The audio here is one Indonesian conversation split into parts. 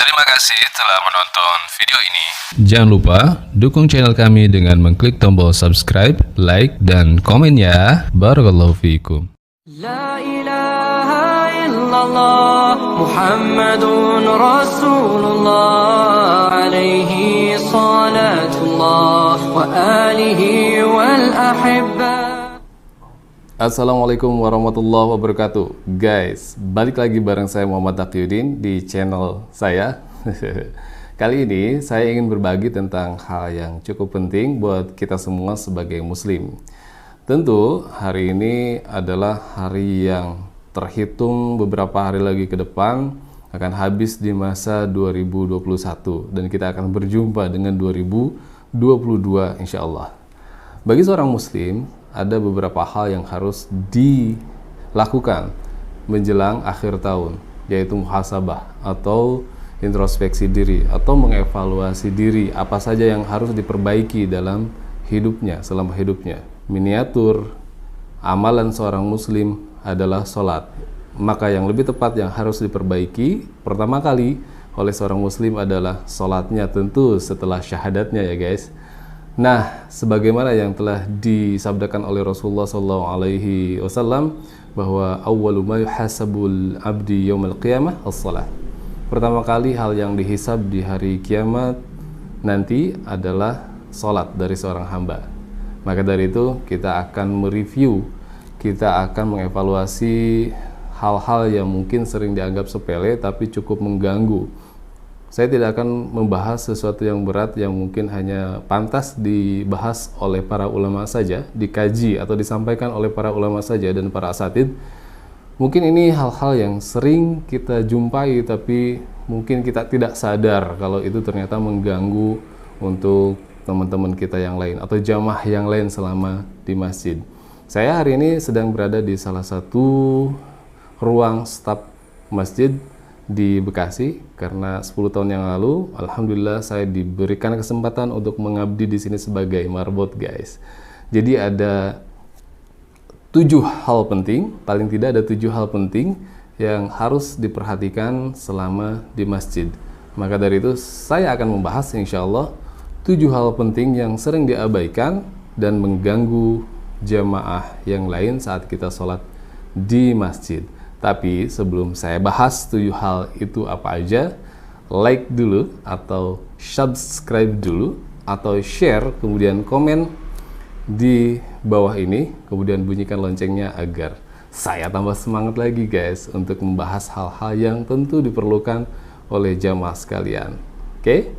Terima kasih telah menonton video ini. Jangan lupa dukung channel kami dengan mengklik tombol subscribe, like, dan komen ya. Barakallahu fiikum. La ilaha illallah Muhammadun Rasulullah alaihi salatullah wa alihi wal ahibba. Assalamualaikum warahmatullahi wabarakatuh. Guys, balik lagi bareng saya Muhammad Taqiyuddin di channel saya. Kali ini saya ingin berbagi tentang hal yang cukup penting buat kita semua sebagai muslim. Tentu hari ini adalah hari yang terhitung beberapa hari lagi ke depan akan habis di masa 2021 dan kita akan berjumpa dengan 2022 insya Allah. Bagi seorang muslim ada beberapa hal yang harus dilakukan menjelang akhir tahun, yaitu muhasabah atau introspeksi diri atau mengevaluasi diri apa saja yang harus diperbaiki dalam hidupnya selama hidupnya. Miniatur amalan seorang muslim adalah sholat. Maka yang lebih tepat yang harus diperbaiki pertama kali oleh seorang muslim adalah sholatnya, tentu setelah syahadatnya ya guys. Nah, sebagaimana yang telah disabdakan oleh Rasulullah SAW bahwa awwalu ma yuhasabul abdi yaumal qiyamah as-salat. Pertama kali hal yang dihisab di hari kiamat nanti adalah salat dari seorang hamba. Maka dari itu kita akan mereview, kita akan mengevaluasi hal-hal yang mungkin sering dianggap sepele tapi cukup mengganggu. Saya tidak akan membahas sesuatu yang berat yang mungkin hanya pantas dibahas oleh para ulama saja, dikaji atau disampaikan oleh para ulama saja dan para asatid. Mungkin ini hal-hal yang sering kita jumpai tapi mungkin kita tidak sadar kalau itu ternyata mengganggu untuk teman-teman kita yang lain atau jamaah yang lain selama di masjid. Saya hari ini sedang berada di salah satu ruang staf masjid di Bekasi karena 10 tahun yang lalu alhamdulillah saya diberikan kesempatan untuk mengabdi di sini sebagai marbot guys. Jadi ada 7 hal penting, paling tidak ada 7 hal penting yang harus diperhatikan selama di masjid. Maka dari itu saya akan membahas insya Allah 7 hal penting yang sering diabaikan dan mengganggu jamaah yang lain saat kita sholat di masjid. Tapi sebelum saya bahas 7 hal itu apa aja, like dulu atau subscribe dulu atau share kemudian komen di bawah ini, kemudian bunyikan loncengnya agar saya tambah semangat lagi guys untuk membahas hal-hal yang tentu diperlukan oleh jamaah sekalian. Oke?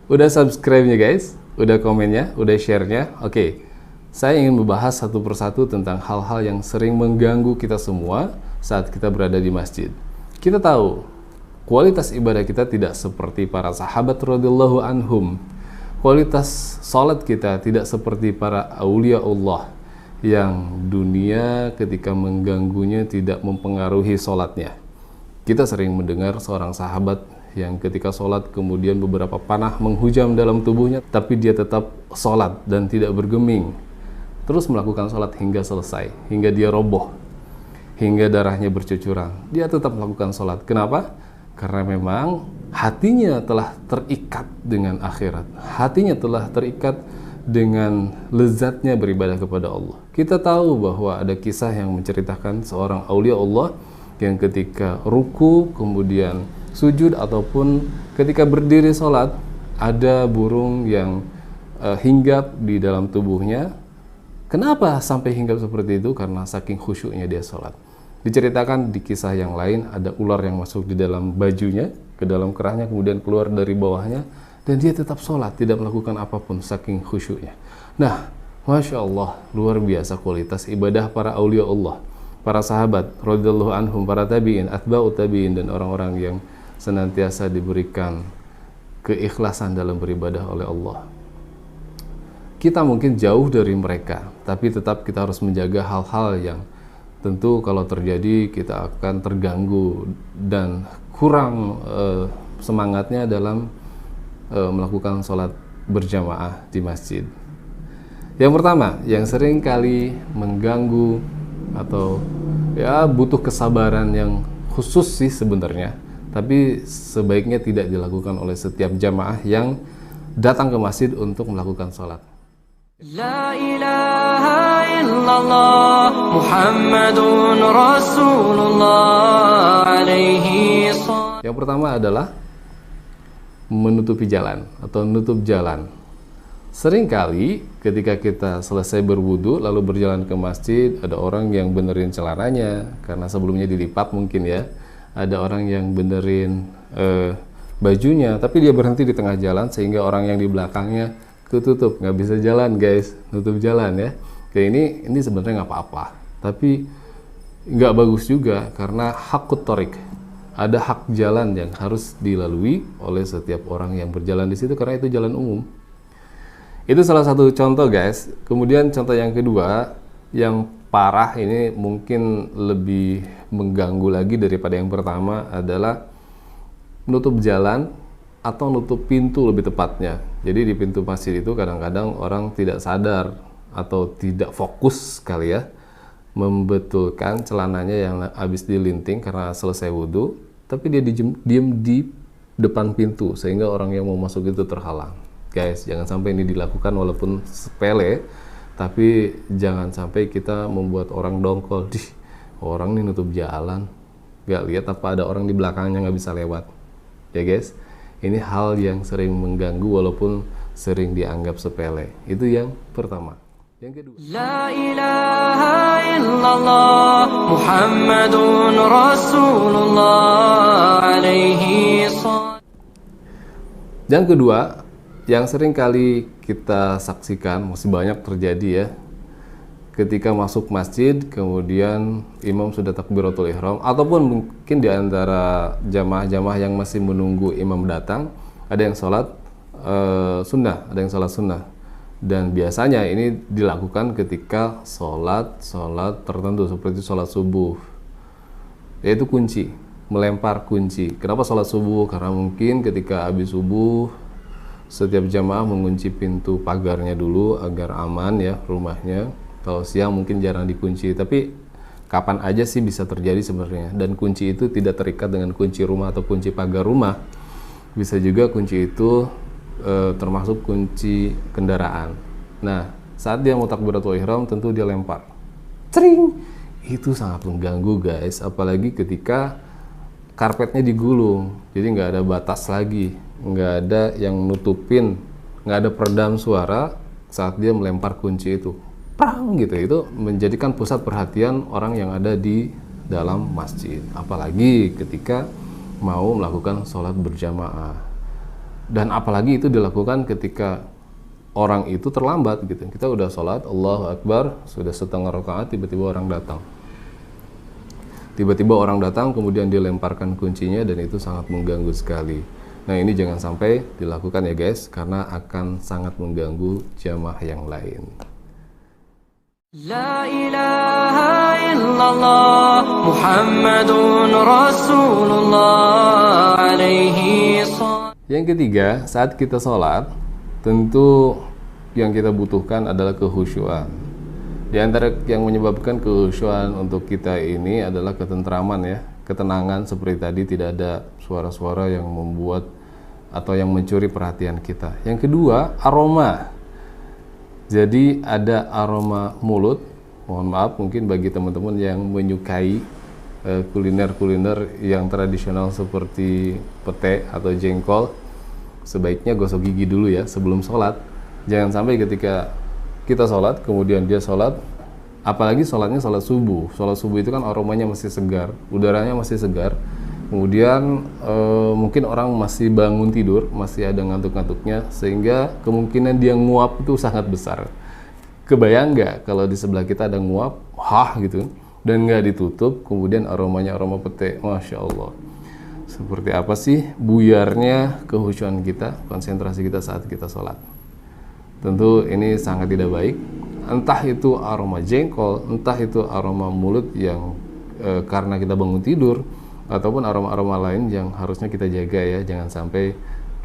Udah subscribe-nya guys, udah komennya, udah share-nya. Oke, saya ingin membahas satu persatu tentang hal-hal yang sering mengganggu kita semua saat kita berada di masjid. Kita tahu, kualitas ibadah kita tidak seperti para sahabat radhiyallahu anhum. Kualitas salat kita tidak seperti para aulia Allah yang dunia ketika mengganggunya tidak mempengaruhi salatnya. Kita sering mendengar seorang sahabat yang ketika sholat kemudian beberapa panah menghujam dalam tubuhnya tapi dia tetap sholat dan tidak bergeming, terus melakukan sholat hingga selesai, hingga dia roboh, hingga darahnya bercucuran, dia tetap melakukan sholat. Kenapa? Karena memang hatinya telah terikat dengan akhirat, hatinya telah terikat dengan lezatnya beribadah kepada Allah. Kita tahu bahwa ada kisah yang menceritakan seorang aulia Allah yang ketika ruku kemudian sujud ataupun ketika berdiri sholat ada burung yang hinggap di dalam tubuhnya. Kenapa sampai hinggap seperti itu? Karena saking khusyuknya dia sholat. Diceritakan di kisah yang lain ada ular yang masuk di dalam bajunya, ke dalam kerahnya, kemudian keluar dari bawahnya dan dia tetap sholat, tidak melakukan apapun saking khusyuknya. Nah, Masya Allah, luar biasa kualitas ibadah para aulia Allah, para sahabat radhiyallahu anhum, para tabi'in, atba'ut tabi'in, dan orang-orang yang senantiasa diberikan keikhlasan dalam beribadah oleh Allah. Kita mungkin jauh dari mereka, tapi tetap kita harus menjaga hal-hal yang tentu kalau terjadi kita akan terganggu dan kurang semangatnya dalam melakukan sholat berjamaah di masjid. Yang pertama, yang sering kali mengganggu atau ya butuh kesabaran yang khusus sih sebenarnya, tapi sebaiknya tidak dilakukan oleh setiap jamaah yang datang ke masjid untuk melakukan sholat. La ilaha illallah Muhammadun Rasulullah alaihi salam. Yang pertama adalah menutupi jalan atau menutup jalan. Seringkali ketika kita selesai berwudu lalu berjalan ke masjid, ada orang yang benerin celananya karena sebelumnya dilipat mungkin ya. Ada orang yang benerin bajunya, tapi dia berhenti di tengah jalan sehingga orang yang di belakangnya ketutup, nggak bisa jalan guys, nutup jalan ya. Kayak ini sebenarnya nggak apa-apa, tapi nggak bagus juga karena hakut torik. Ada hak jalan yang harus dilalui oleh setiap orang yang berjalan di situ karena itu jalan umum. Itu salah satu contoh guys. Kemudian contoh yang kedua yang parah, ini mungkin lebih mengganggu lagi daripada yang pertama, adalah menutup jalan atau nutup pintu lebih tepatnya. Jadi di pintu masjid itu kadang-kadang orang tidak sadar atau tidak fokus kali ya membetulkan celananya yang habis dilinting karena selesai wudhu, tapi dia diem di depan pintu sehingga orang yang mau masuk itu terhalang. Guys, jangan sampai ini dilakukan walaupun sepele, tapi jangan sampai kita membuat orang dongkol. Orang ini nutup jalan, nggak lihat apa ada orang di belakangnya nggak bisa lewat. Ya guys, ini hal yang sering mengganggu walaupun sering dianggap sepele. Itu yang pertama. Yang kedua, La ilaha illallah Muhammadun Rasulullah alaihi salam. yang kedua, yang sering kali kita saksikan, masih banyak terjadi ya, ketika masuk masjid kemudian imam sudah takbiratul ihram, ataupun mungkin di antara jamaah-jamaah yang masih menunggu imam datang, ada yang sholat sunnah, ada yang sholat sunnah. Dan biasanya ini dilakukan ketika sholat tertentu seperti sholat subuh, yaitu kunci, melempar kunci. Kenapa sholat subuh? Karena mungkin ketika habis subuh setiap jamaah mengunci pintu pagarnya dulu agar aman ya rumahnya. Kalau siang mungkin jarang dikunci, tapi kapan aja sih bisa terjadi sebenarnya. Dan kunci itu tidak terikat dengan kunci rumah atau kunci pagar rumah. Bisa juga kunci itu termasuk kunci kendaraan. Nah, saat dia mau takbiratul ihram tentu dia lempar. Cering! Itu sangat mengganggu guys, apalagi ketika karpetnya digulung. Jadi nggak ada batas lagi, nggak ada yang nutupin, nggak ada peredam suara saat dia melempar kunci itu. Prang gitu, itu menjadikan pusat perhatian orang yang ada di dalam masjid. Apalagi ketika mau melakukan sholat berjamaah. Dan apalagi itu dilakukan ketika orang itu terlambat gitu. Kita udah sholat, Allahu Akbar, sudah setengah rakaat, tiba-tiba orang datang. Tiba-tiba orang datang, kemudian dilemparkan kuncinya, dan itu sangat mengganggu sekali. Nah, ini jangan sampai dilakukan ya guys, karena akan sangat mengganggu jamaah yang lain. La ilaha illallah Muhammadun Rasulullah alaihi salam. Yang ketiga, saat kita sholat, tentu yang kita butuhkan adalah kehusyuan. Di antara yang menyebabkan kehusyuan untuk kita ini adalah ketentraman ya, ketenangan seperti tadi, tidak ada suara-suara yang membuat atau yang mencuri perhatian kita. Yang kedua, aroma. Jadi ada aroma mulut. Mohon maaf mungkin bagi teman-teman yang menyukai kuliner-kuliner yang tradisional seperti pete atau jengkol, sebaiknya gosok gigi dulu ya sebelum sholat. Jangan sampai ketika kita sholat kemudian dia sholat, apalagi sholatnya sholat subuh. Sholat subuh itu kan aromanya masih segar, udaranya masih segar. Kemudian mungkin orang masih bangun tidur, masih ada ngantuk-ngantuknya, sehingga kemungkinan dia nguap itu sangat besar. Kebayang nggak kalau di sebelah kita ada nguap, gitu, dan nggak ditutup, kemudian aromanya aroma pete, Masya Allah. Seperti apa sih buyarnya kehusyuan kita, konsentrasi kita saat kita sholat. Tentu ini sangat tidak baik. Entah itu aroma jengkol, entah itu aroma mulut yang karena kita bangun tidur, ataupun aroma-aroma lain yang harusnya kita jaga ya. Jangan sampai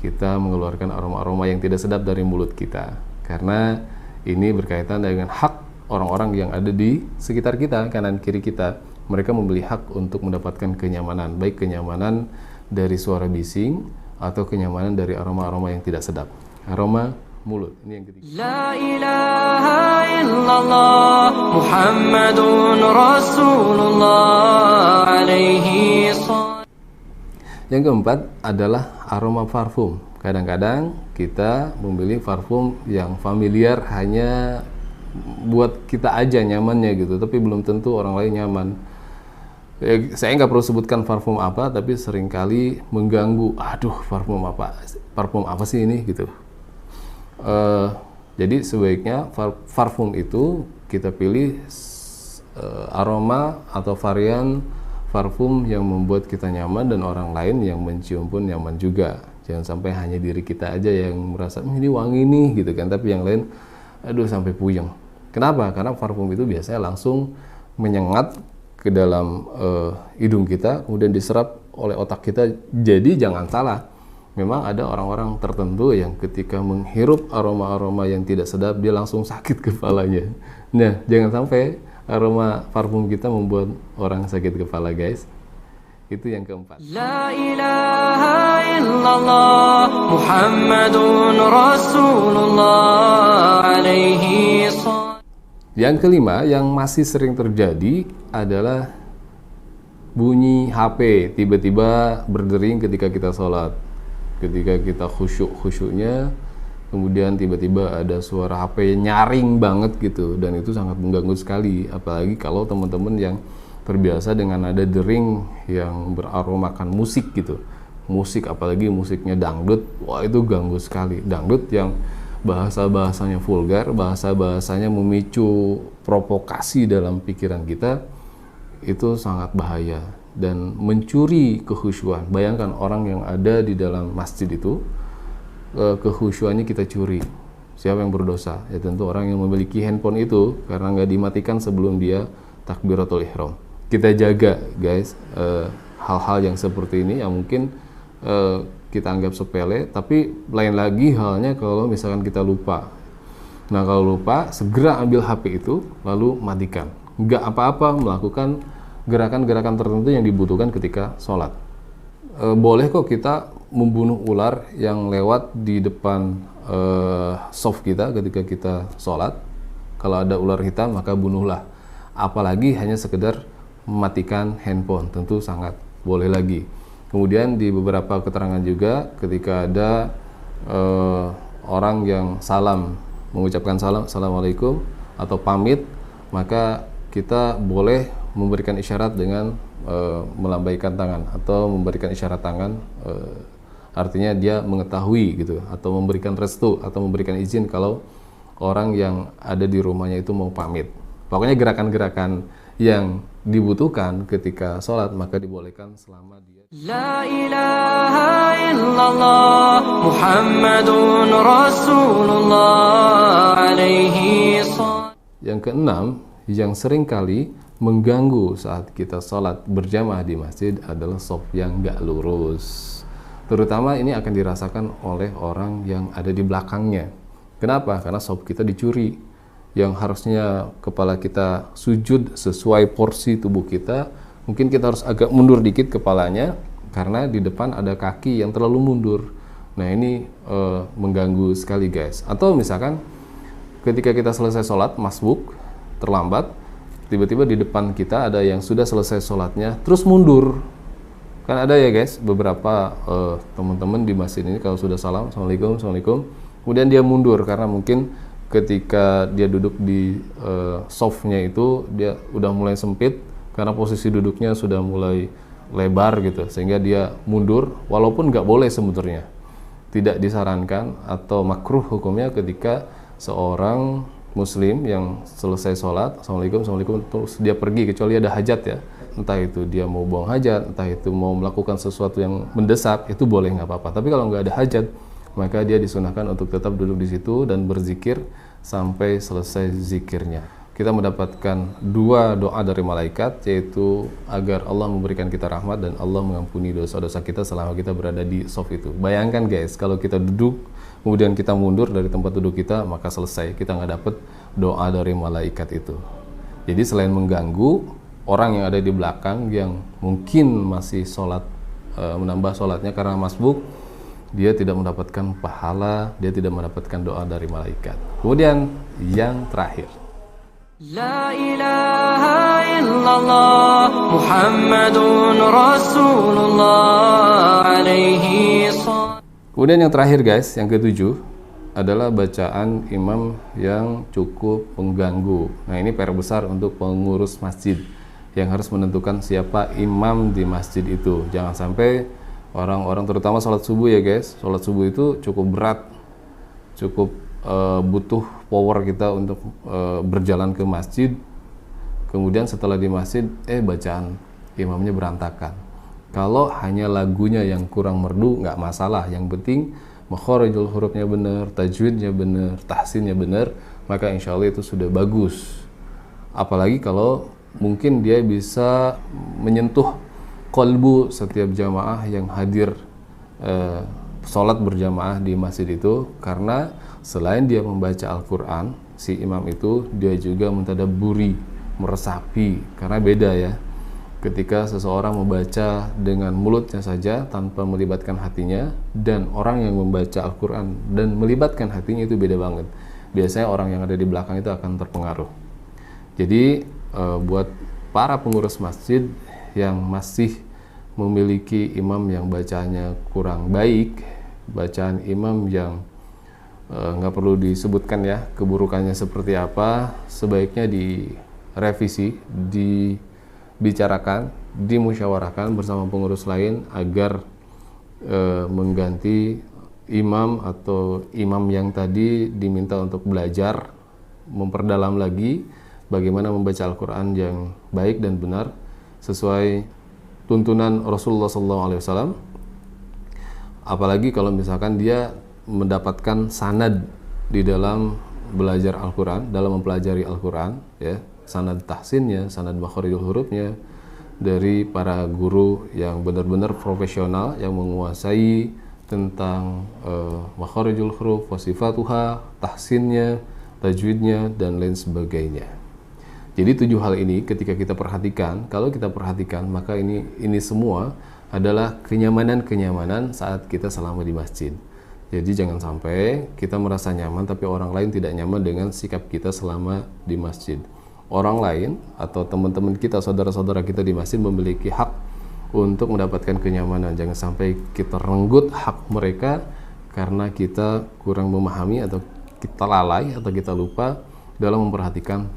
kita mengeluarkan aroma-aroma yang tidak sedap dari mulut kita. Karena Ini berkaitan dengan hak orang-orang yang ada di sekitar kita, kanan kiri kita. Mereka membeli hak untuk mendapatkan kenyamanan, baik kenyamanan dari suara bising atau kenyamanan dari aroma-aroma yang tidak sedap. Aroma mulut. Ini yang ketiga. La ilaha illallah Muhammadun Rasulullah alaihi sallam. Yang keempat adalah aroma parfum. Kadang-kadang kita memilih parfum yang familiar hanya buat kita aja nyamannya gitu, tapi belum tentu orang lain nyaman. Saya nggak perlu sebutkan parfum apa, tapi seringkali mengganggu. Aduh, parfum apa sih ini gitu. Jadi sebaiknya parfum itu kita pilih aroma atau varian parfum yang membuat kita nyaman dan orang lain yang mencium pun nyaman juga. Jangan sampai hanya diri kita aja yang merasa ini wangi nih gitu kan, tapi yang lain aduh sampai puyeng. Kenapa? Karena parfum itu biasanya langsung menyengat ke dalam hidung kita, kemudian diserap oleh otak kita. Jadi jangan salah, memang ada orang-orang tertentu yang ketika menghirup aroma-aroma yang tidak sedap dia langsung sakit kepalanya. Nah, jangan sampai aroma parfum kita membuat orang sakit kepala, guys. Itu yang keempat. La ilaha illallah Muhammadun Rasulullah alaihi sallam. Yang kelima yang masih sering terjadi adalah bunyi HP tiba-tiba berdering ketika kita sholat. Ketika kita khusyuknya, kemudian tiba-tiba ada suara HP nyaring banget gitu, dan itu sangat mengganggu sekali. Apalagi kalau teman-teman yang terbiasa dengan nada dering yang beraromakan musik gitu, musik apalagi musiknya dangdut, wah itu ganggu sekali. Dangdut yang bahasa-bahasanya vulgar, bahasa-bahasanya memicu provokasi dalam pikiran kita, itu sangat bahaya dan mencuri kekhusyuan. Bayangkan orang yang ada di dalam masjid itu, kekhusyuannya kita curi. Siapa yang berdosa? Ya tentu orang yang memiliki handphone itu, karena nggak dimatikan sebelum dia takbiratul ihram. Kita jaga, guys, hal-hal yang seperti ini yang mungkin kita anggap sepele, tapi lain lagi halnya kalau misalkan kita lupa. Nah, kalau lupa, segera ambil HP itu, lalu matikan. Nggak apa-apa melakukan gerakan-gerakan tertentu yang dibutuhkan ketika sholat. Boleh kok kita membunuh ular yang lewat di depan soft kita ketika kita sholat. Kalau ada ular hitam, maka bunuhlah. Apalagi hanya sekedar mematikan handphone, tentu sangat boleh lagi. Kemudian di beberapa keterangan juga ketika ada orang yang mengucapkan salam, assalamualaikum atau pamit, maka kita boleh memberikan isyarat dengan melambaikan tangan atau memberikan isyarat tangan, artinya dia mengetahui gitu, atau memberikan restu atau memberikan izin kalau orang yang ada di rumahnya itu mau pamit. Pokoknya gerakan-gerakan yang dibutuhkan ketika sholat maka dibolehkan selama dia. La ilaha illallah Muhammadun Rasulullah alaihi sallam. Yang keenam, yang sering kali mengganggu saat kita sholat berjamaah di masjid adalah shaf yang nggak lurus. Terutama ini akan dirasakan oleh orang yang ada di belakangnya. Kenapa? Karena shaf kita dicuri. Yang harusnya kepala kita sujud sesuai porsi tubuh kita, mungkin kita harus agak mundur dikit kepalanya karena di depan ada kaki yang terlalu mundur. Nah, ini mengganggu sekali, guys. Atau misalkan ketika kita selesai sholat masbuk terlambat, tiba-tiba di depan kita ada yang sudah selesai sholatnya terus mundur. Kan ada ya, guys, beberapa teman-teman di masjid ini kalau sudah salam, assalamualaikum, kemudian dia mundur karena mungkin ketika dia duduk di softnya itu dia udah mulai sempit karena posisi duduknya sudah mulai lebar gitu, sehingga dia mundur, walaupun nggak boleh sebetulnya, tidak disarankan atau makruh hukumnya ketika seorang muslim yang selesai sholat, assalamualaikum, terus dia pergi, kecuali ada hajat ya, entah itu dia mau buang hajat, entah itu mau melakukan sesuatu yang mendesak, itu boleh nggak apa-apa. Tapi kalau nggak ada hajat, maka dia disunahkan untuk tetap duduk di situ dan berzikir sampai selesai zikirnya. Kita mendapatkan 2 doa dari malaikat, yaitu agar Allah memberikan kita rahmat dan Allah mengampuni dosa-dosa kita selama kita berada di shaf itu. Bayangkan, guys, kalau kita duduk kemudian kita mundur dari tempat duduk kita, maka selesai, kita nggak dapat doa dari malaikat itu. Jadi selain mengganggu orang yang ada di belakang yang mungkin masih sholat, menambah sholatnya karena masbuk, dia tidak mendapatkan pahala, dia tidak mendapatkan doa dari malaikat. Kemudian yang terakhir, La ilaha illallah Muhammadun Rasulullah alaihi salam. kemudian yang terakhir guys, yang ketujuh adalah bacaan imam yang cukup mengganggu. Nah ini PR besar untuk pengurus masjid yang harus menentukan siapa imam di masjid itu. Jangan sampai orang-orang, terutama sholat subuh ya guys, sholat subuh itu cukup berat, cukup butuh power kita untuk berjalan ke masjid. Kemudian setelah di masjid, bacaan imamnya berantakan. Kalau hanya lagunya yang kurang merdu, nggak masalah. Yang penting makharijul hurufnya benar, tajwidnya benar, tahsinnya benar, maka insya Allah itu sudah bagus. Apalagi kalau mungkin dia bisa menyentuh kolbu setiap jamaah yang hadir sholat berjamaah di masjid itu, karena selain dia membaca Al-Quran, si imam itu dia juga mentadabburi, meresapi. Karena beda ya, ketika seseorang membaca dengan mulutnya saja tanpa melibatkan hatinya, dan orang yang membaca Al-Quran dan melibatkan hatinya, itu beda banget. Biasanya orang yang ada di belakang itu akan terpengaruh. Jadi buat para pengurus masjid yang masih memiliki imam yang bacanya kurang baik, bacaan imam yang nggak perlu disebutkan ya keburukannya seperti apa, sebaiknya direvisi, dibicarakan, dimusyawarahkan bersama pengurus lain agar mengganti imam atau imam yang tadi diminta untuk belajar, memperdalam lagi bagaimana membaca Al-Quran yang baik dan benar sesuai tuntunan Rasulullah SAW. Apalagi kalau misalkan dia mendapatkan sanad di dalam belajar Al-Quran, dalam mempelajari Al-Quran, ya, sanad tahsinnya, sanad makharijul hurufnya dari para guru yang benar-benar profesional, yang menguasai tentang makharijul huruf, wasifatuha, tahsinnya, tajwidnya, dan lain sebagainya. Jadi 7 hal ini ketika kita perhatikan, kalau kita perhatikan, maka ini semua adalah kenyamanan-kenyamanan saat kita selama di masjid. Jadi jangan sampai kita merasa nyaman tapi orang lain tidak nyaman dengan sikap kita selama di masjid. Orang lain atau teman-teman kita, saudara-saudara kita di masjid memiliki hak untuk mendapatkan kenyamanan. Jangan sampai kita renggut hak mereka karena kita kurang memahami atau kita lalai atau kita lupa dalam memperhatikan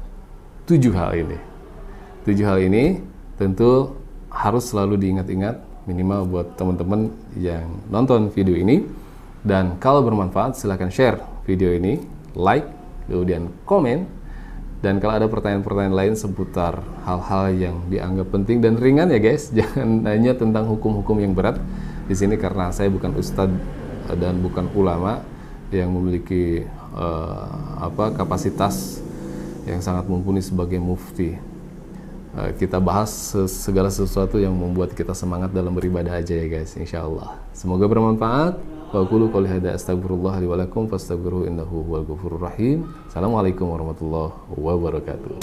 7 hal ini. 7 hal ini tentu harus selalu diingat-ingat, minimal buat teman-teman yang nonton video ini. Dan kalau bermanfaat silahkan share video ini, like, kemudian komen. Dan kalau ada pertanyaan-pertanyaan lain seputar hal-hal yang dianggap penting dan ringan ya guys, jangan hanya tentang hukum-hukum yang berat di sini, karena saya bukan ustadz dan bukan ulama yang memiliki kapasitas yang sangat mumpuni sebagai mufti. Kita bahas segala sesuatu yang membuat kita semangat dalam beribadah aja ya guys, insyaallah. Semoga bermanfaat. Wa qulu qouli hadza astaghfirullah li wa lakum fastaghfiruhu innahu huwal ghafurur rahim. Assalamualaikum warahmatullahi wabarakatuh.